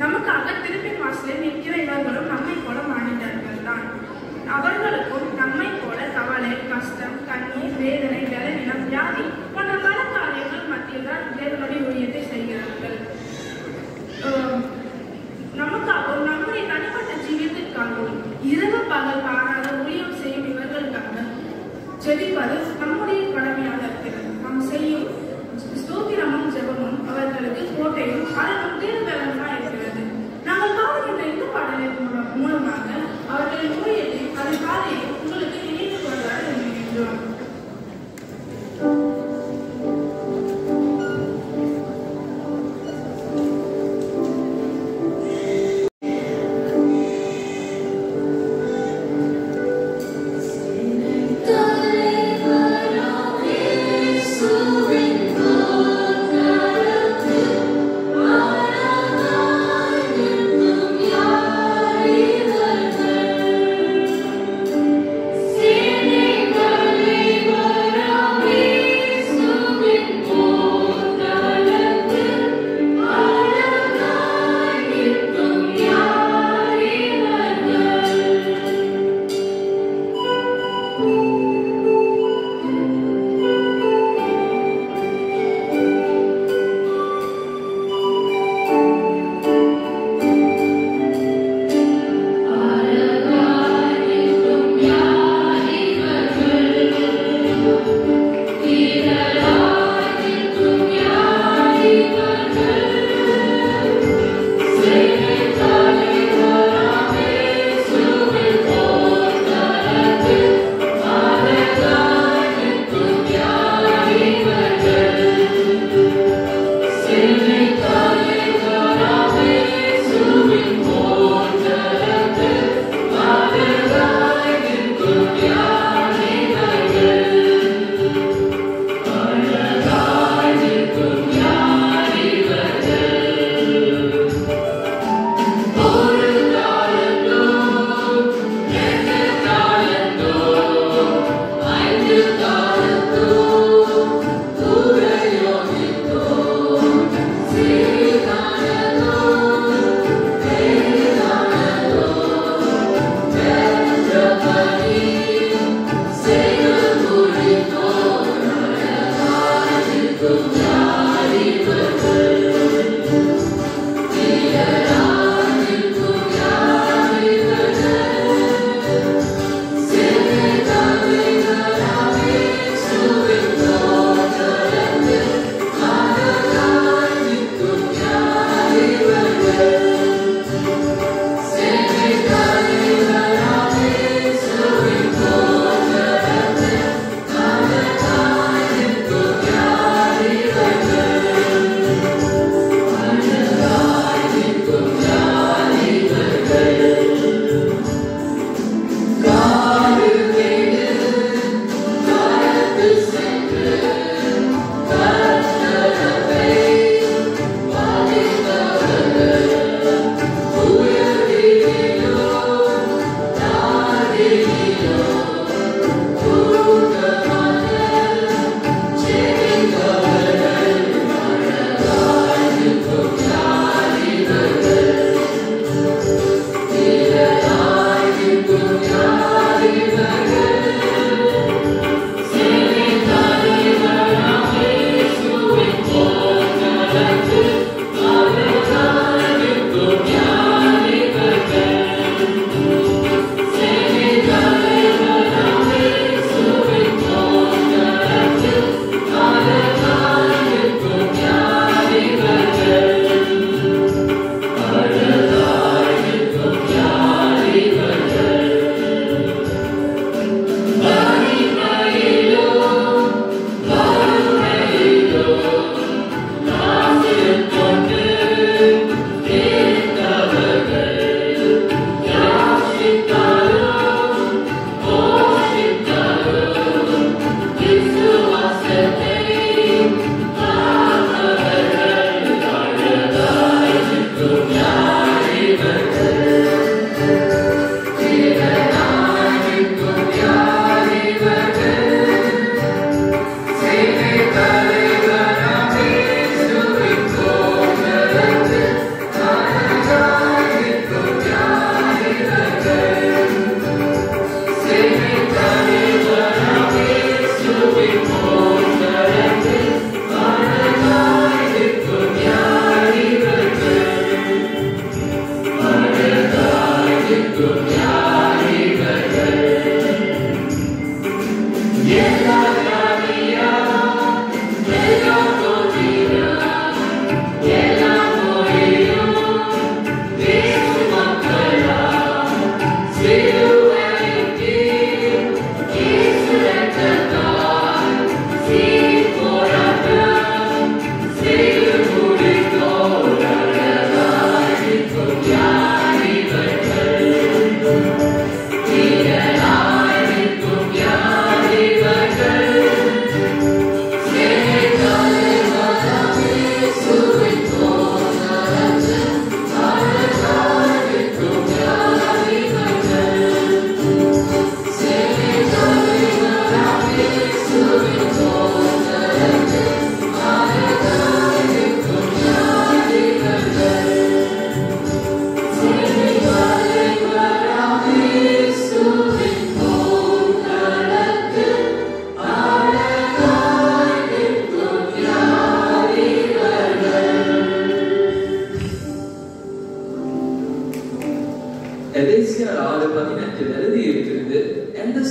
நமக்காக திருப்பின் வாசலில் நிற்கிற இவர்களும் நம்மை போல மானிடர்கள் தான். அவர்களுக்கும் நம்மை போல கவலை, கஷ்டம், கண்ணீர், வேதனை, பலவீனம், வியாதி போன்ற பல காரியங்கள் மத்தியில் தான் தேவனுடைய ஊழியத்தை செய்கிறார்கள். நமக்காகவும் நம்முடைய தனிப்பட்ட ஜீவியத்திற்காகவும் இரவு பகல் பாராத ஊழியம் செய்யும் இவர்களுக்காக ஜெபிப்பது நம்முடைய கடமையாக இருக்கிறது. நாம் செய்யும் ஸ்தோத்திரமும் ஜெபமும் அவர்களுக்கு கோட்டையும் அரணம் தீர்வுமாக இருக்கிறது. நாங்கள் பாடுகின்ற இந்த பாடலின் மூலமாக அவர்களின் ஊழியத்தை அதன் பாதையை உங்களுக்கு நினைவு கொண்டாட விரும்புகின்றோம். Dale,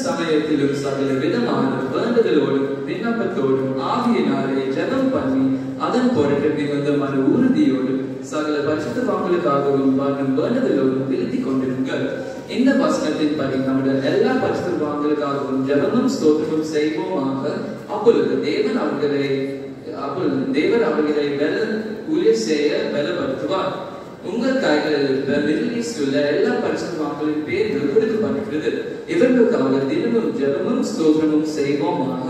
சமயத்திலும் சகல விதமான வேண்டுதலோடும் விண்ணப்பத்தோடும் ஆவியினாலே ஜெபம் பண்ணி அதன் பொருட்டு மிகுந்த மன உறுதியோடும் சகல பரிசுத்தவான்களுக்காகவும் பண்ணும் வேண்டுதலோடும் விருத்தி கொண்டிருங்கள். இந்த வசனத்தின் படி நம்முடைய எல்லா பரிசுத்தவான்களுக்காகவும் ஜெபமும் ஸ்தோத்திரமும் செய்வோமாக. அப்பொழுது தேவன் அவர்களை ஊழியர் செய்ய பலப்படுத்துவார். உங்கள் கைகளில் உள்ள எல்லா பரிசுத்தவான்களின் பேர்கள் கொடுக்கப்பட்டிருக்கிறது. இவர்களுக்காக தினமும் ஜெபமும் ஸ்தோத்திரமும் செய்வோமாக.